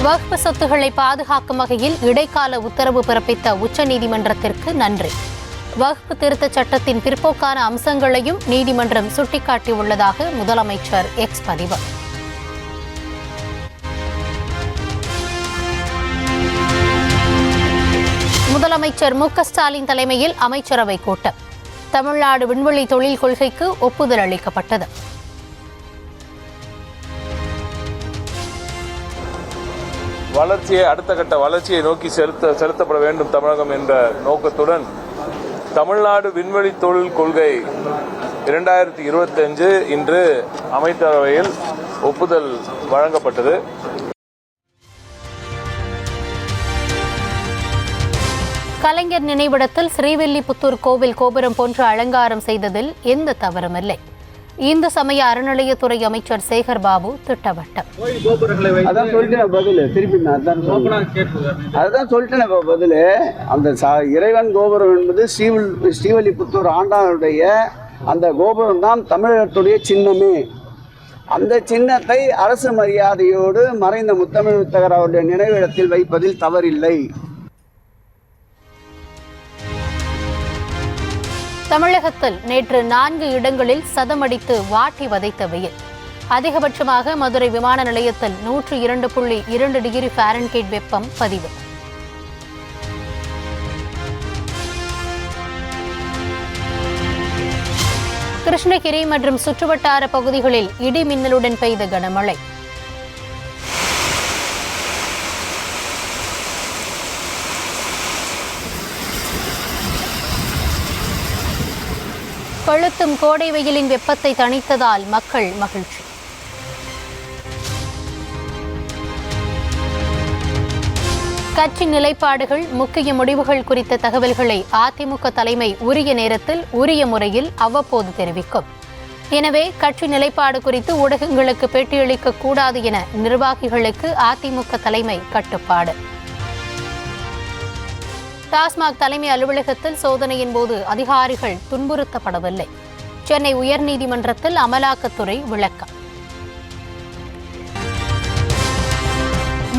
வக்ஃப் சொத்துக்களை பாதுகாக்கும் வகையில் இடைக்கால உத்தரவு பிறப்பித்த உச்சநீதிமன்றத்திற்கு நன்றி. வக்ஃப் திருத்தச் சட்டத்தின் பிற்போக்கான அம்சங்களையும் நீதிமன்றம் சுட்டிக்காட்டியுள்ளதாக முதலமைச்சர் எக்ஸ் பதிவு. முதலமைச்சர் மு க ஸ்டாலின் தலைமையில் அமைச்சரவை கூட்டம். தமிழ்நாடு விண்வெளி தொழில் கொள்கைக்கு ஒப்புதல் அளிக்கப்பட்டது. வளர்ச்சியை அடுத்த கட்ட வளர்ச்சியை நோக்கி செலுத்தப்பட வேண்டும் தமிழகம் என்ற நோக்கத்துடன் தமிழ்நாடு விண்வெளி தொழில் கொள்கை 2025 இன்று அமைச்சரவையில் ஒப்புதல் வழங்கப்பட்டது. கலைஞர் நினைவிடத்தில் ஸ்ரீவில்லிபுத்தூர் கோவில் கோபுரம் போன்று அலங்காரம் செய்ததில் எந்த தவறும் இல்லை. இந்து சமய அறநிலையத்துறை அமைச்சர் சேகர் பாபு திட்டவட்டம். அதான் சொல்லிட்டேன் பதில், திருப்பி அதான் சொல்லிட்டேன் பதில். அந்த இறைவன் கோபுரம் என்பது ஸ்ரீவில்லிபுத்தூர் ஆண்டானுடைய அந்த கோபுரம் தான் தமிழகத்துடைய சின்னமே. அந்த சின்னத்தை அரசு மரியாதையோடு மறைந்த முத்தமிழ் வித்தகர் அவருடைய நினைவிடத்தில் வைப்பதில் தவறில்லை. தமிழகத்தில் நேற்று 4 இடங்களில் சதமடித்து வாட்டி வதைத்த வெயில். அதிகபட்சமாக மதுரை விமான நிலையத்தில் 102.2 டிகிரி ஃபாரன்ஹீட் வெப்பம் பதிவு. கிருஷ்ணகிரி மற்றும் சுற்றுவட்டார பகுதிகளில் இடி மின்னலுடன் பெய்த கனமழை. கொளுத்தும் கோடை வெயிலின் வெப்பத்தை தணித்ததால் மக்கள் மகிழ்ச்சி. கட்சி நிலைப்பாடுகள், முக்கிய முடிவுகள் குறித்த தகவல்களை அதிமுக தலைமை உரிய நேரத்தில் உரிய முறையில் அவ்வப்போது தெரிவிக்கும். எனவே கட்சி நிலைப்பாடு குறித்து ஊடகங்களுக்கு பேட்டியளிக்க கூடாது என நிர்வாகிகளுக்கு அதிமுக தலைமை கட்டுப்பாடு. டாஸ்மாக் தலைமை அலுவலகத்தில் சோதனையின் போது அதிகாரிகள் துன்புறுத்தப்படவில்லை. சென்னை உயர்நீதிமன்றத்தில் அமலாக்கத்துறை விளக்கம்.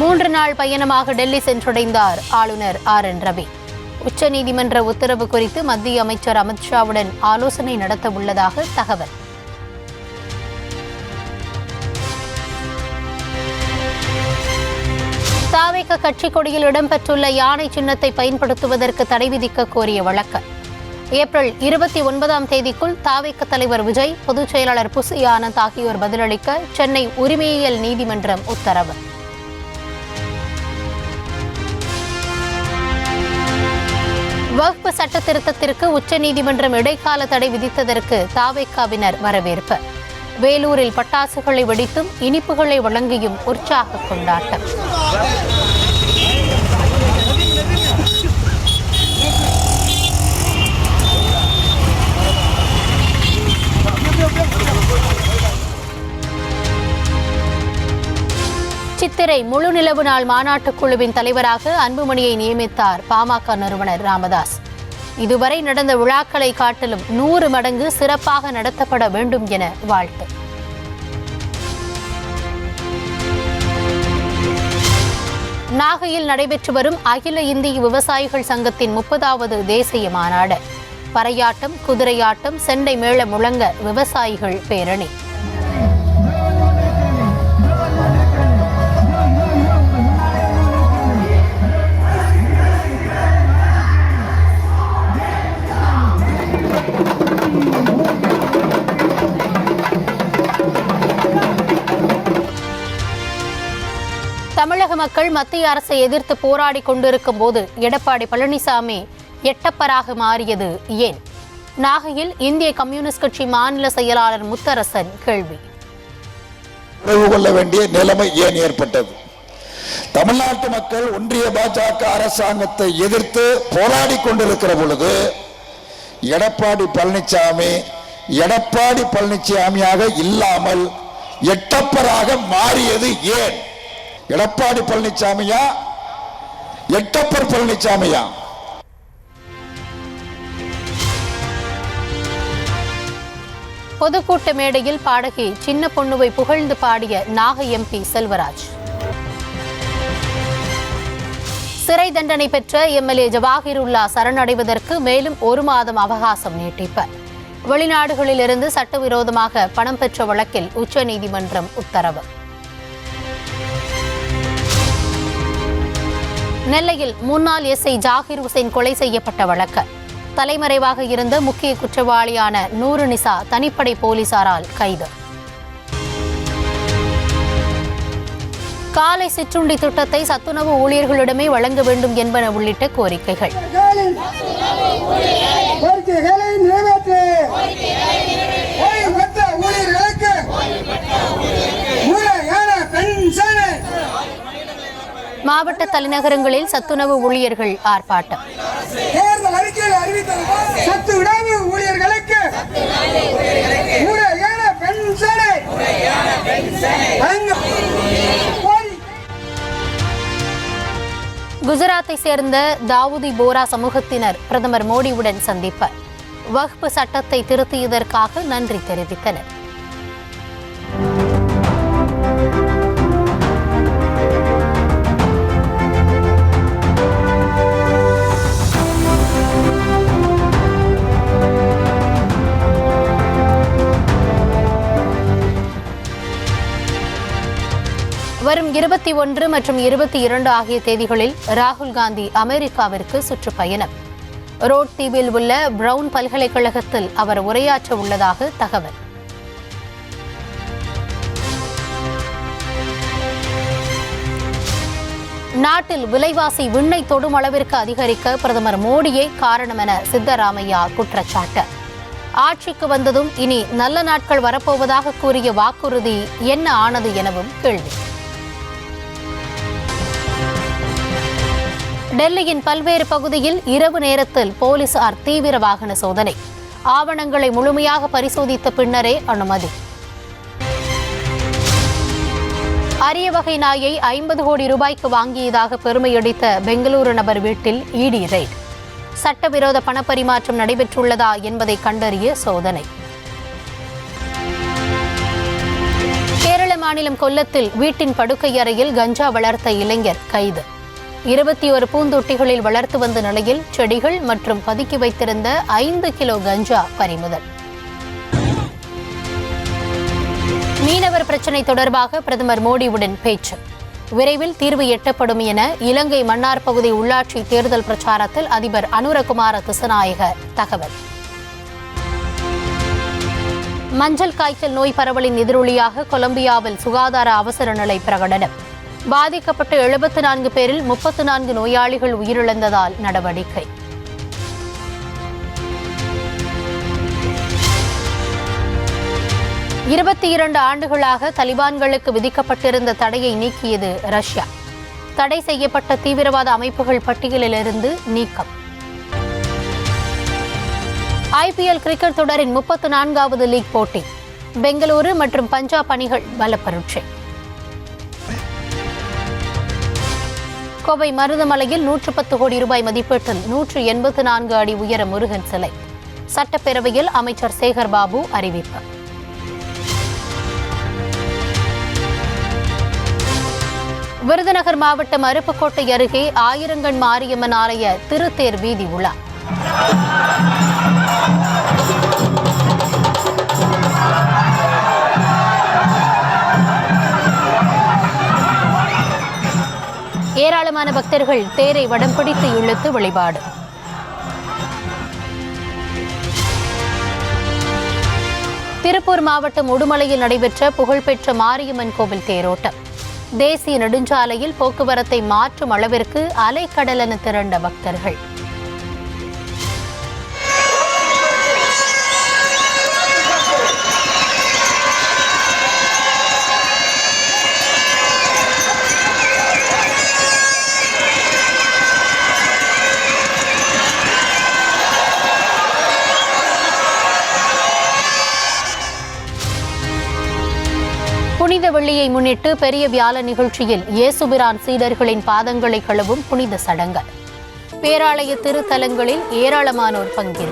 3 நாள் பயணமாக டெல்லி சென்றடைந்தார் ஆளுநர் RN ரவி. உச்சநீதிமன்ற உத்தரவு குறித்து மத்திய அமைச்சர் அமித்ஷாவுடன் ஆலோசனை நடத்த உள்ளதாக தகவல். தாவேக கட்சி கொடியில் இடம்பெற்றுள்ள யானை சின்னத்தை பயன்படுத்துவதற்கு தடை விதிக்க கோரிய வழக்கு. ஏப்ரல் 29ஆம் தேதிக்குள் தாவேக தலைவர் விஜய், பொதுச் செயலாளர் புசி ஆனந்த் ஆகியோர் பதிலளிக்க சென்னை உரிமையியல் நீதிமன்றம் உத்தரவு. வக்ஃப் சட்ட திருத்தத்திற்கு உச்சநீதிமன்றம் இடைக்கால தடை விதித்ததற்கு தாவேகாவினர் வரவேற்பு. வேலூரில் பட்டாசுகளை வெடித்தும் இனிப்புகளை வழங்கியும் உற்சாக கொண்டாட்டம். சித்திரை முழு நிலவு நாள் மாநாட்டுக் குழுவின் தலைவராக அன்புமணியை நியமித்தார் பாமக நிறுவனர் ராமதாஸ். இதுவரை நடந்த விழாக்களை காட்டிலும் 100 மடங்கு சிறப்பாக நடத்தப்பட வேண்டும் என வாழ்த்து. நாகையில் நடைபெற்று வரும் அகில இந்திய விவசாயிகள் சங்கத்தின் 30வது தேசிய மாநாடு. பறையாட்டம், குதிரையாட்டம், செண்டை மேளம் முழங்க விவசாயிகள் பேரணி. தமிழக மக்கள் மத்திய அரசை எதிர்த்து போராடி கொண்டிருக்கும் போது எடப்பாடி பழனிசாமி எட்டப்பராக மாறியது ஏன்? நாகையில் இந்திய கம்யூனிஸ்ட் கட்சி மாநில செயலாளர் முத்தரசன் கேள்வி. கொள்ள வேண்டிய நிலைமை ஏன் ஏற்பட்டது? தமிழ்நாட்டு மக்கள் ஒன்றிய பாஜக அரசாங்கத்தை எதிர்த்து போராடி கொண்டிருக்கிற பொழுது எடப்பாடி பழனிசாமியாக இல்லாமல் எட்டப்பராக மாறியது ஏன்? எடப்பாடி பழனிசாமியா எட்டப்பர் பழனிசாமியா? பொதுக்கூட்ட மேடையில் பாடகி சின்ன பொண்ணுவை புகழ்ந்து பாடிய நாகை MP செல்வராஜ். சிறை தண்டனை பெற்ற எம்எல்ஏ ஜவாஹிருல்லா சரணடைவதற்கு மேலும் 1 மாதம் அவகாசம் நீட்டிப்பு. வெளிநாடுகளில் இருந்து சட்டவிரோதமாக பணம் பெற்ற வழக்கில் உச்சநீதிமன்றம் உத்தரவு. நெல்லையில் முன்னாள் எஸ்ஐ ஜாகிர் ஹுசைன் கொலை செய்யப்பட்ட வழக்கு. தலைமறைவாக இருந்த முக்கிய குற்றவாளியான நூருநிசா தனிப்படை போலீசாரால் கைது. காலை சிற்றுண்டி திட்டத்தை சத்துணவு ஊழியர்களிடமே வழங்க வேண்டும் என்பன உள்ளிட்ட கோரிக்கைகள். மாவட்ட தலைநகரங்களில் சத்துணவு ஊழியர்கள் ஆர்ப்பாட்டம். குஜராத்தை சேர்ந்த தாவூதி போரா சமூகத்தினர் பிரதமர் மோடியுடன் சந்திப்பு. வக்ஃப் சட்டத்தை திருத்தியதற்காக நன்றி தெரிவித்தனர். வரும் 21 மற்றும் 22 ஆகிய தேதிகளில் ராகுல் காந்தி அமெரிக்காவிற்கு சுற்றுப்பயணம். ரோட் தீவில் உள்ள பிரவுன் பல்கலைக்கழகத்தில் அவர் உரையாற்ற உள்ளதாக தகவல். நாட்டில் விலைவாசி விண்ணை தொடும் அளவிற்கு அதிகரிக்க பிரதமர் மோடியே காரணம் என சித்தராமையா குற்றச்சாட்டு. ஆட்சிக்கு வந்ததும் இனி நல்ல நாட்கள் வரப்போவதாக கூறிய வாக்குறுதி என்ன ஆனது எனவும் கேள்வி. டெல்லியின் பல்வேறு பகுதியில் இரவு நேரத்தில் போலீசார் தீவிர வாகன சோதனை. ஆவணங்களை முழுமையாக பரிசோதித்த பின்னரே அனுமதி. அரிய வகை நாயை 50 கோடி ரூபாய்க்கு வாங்கியதாக பெருமையடித்த பெங்களூரு நபர் வீட்டில் இடி ரெய்ட். சட்டவிரோத பணப்பரிமாற்றம் நடைபெற்றுள்ளதா என்பதை கண்டறிய சோதனை. கேரள மாநிலம் கொல்லத்தில் வீட்டின் படுக்கை அறையில் கஞ்சா வளர்த்த இளைஞர் கைது. 21 பூந்தொட்டிகளில் வளர்த்து வந்த நிலையில் செடிகள் மற்றும் பதுக்கி வைத்திருந்த 5 கிலோ கஞ்சா பறிமுதல். மீனவர் பிரச்சினை தொடர்பாக பிரதமர் மோடியுடன் பேச்சு. விரைவில் தீர்வு எட்டப்படும் என இலங்கை மன்னார் பகுதி உள்ளாட்சி தேர்தல் பிரச்சாரத்தில் அதிபர் அனுரகுமார திசநாயக தகவல். மஞ்சள் காய்ச்சல் நோய் பரவலின் எதிரொலியாக கொலம்பியாவில் சுகாதார அவசர நிலை பிரகடனம். பாதிக்கப்பட்ட 74 பேரில் 34 நோயாளிகள் உயிரிழந்ததால் நடவடிக்கை. இருபத்தி 2 ஆண்டுகளாக தலிபான்களுக்கு விதிக்கப்பட்டிருந்த தடையை நீக்கியது ரஷ்யா. தடை செய்யப்பட்ட தீவிரவாத அமைப்புகள் பட்டியலிலிருந்து நீக்கம். ஐபிஎல் கிரிக்கெட் தொடரின் 34வது லீக் போட்டி. பெங்களூரு மற்றும் பஞ்சாப் அணிகள் பலப்பரட்சை. கோவை மருதமலையில் 110 கோடி ரூபாய் மதிப்பீட்டில் 184 அடி உயர முருகன் சிலை. சட்டப்பேரவையில் அமைச்சர் சேகர் பாபு அறிவிப்பு. விருதுநகர் மாவட்டம் அருப்புக்கோட்டை அருகே ஆயிரங்கண் மாரியம்மன் ஆலய திருத்தேர் வீதி உலா. ஏராளமான பக்தர்கள் தேரை வடம் பிடித்து இழுத்து வழிபாடு. திருப்பூர் மாவட்டம் உடுமலையில் நடைபெற்ற புகழ்பெற்ற மாரியம்மன் கோவில் தேரோட்டம். தேசிய நெடுஞ்சாலையில் போக்குவரத்தை மாற்றும் அளவிற்கு அலைக்கடலென திரண்ட பக்தர்கள். புனித வெள்ளியை முன்னிட்டு பெரிய வியாழ நிகழ்ச்சியில் இயேசுபிரான் சீடர்களின் பாதங்களை கழுவும் புனித சடங்கு. பேராலய திருத்தலங்களில் ஏராளமானோர் பங்கேற்பு.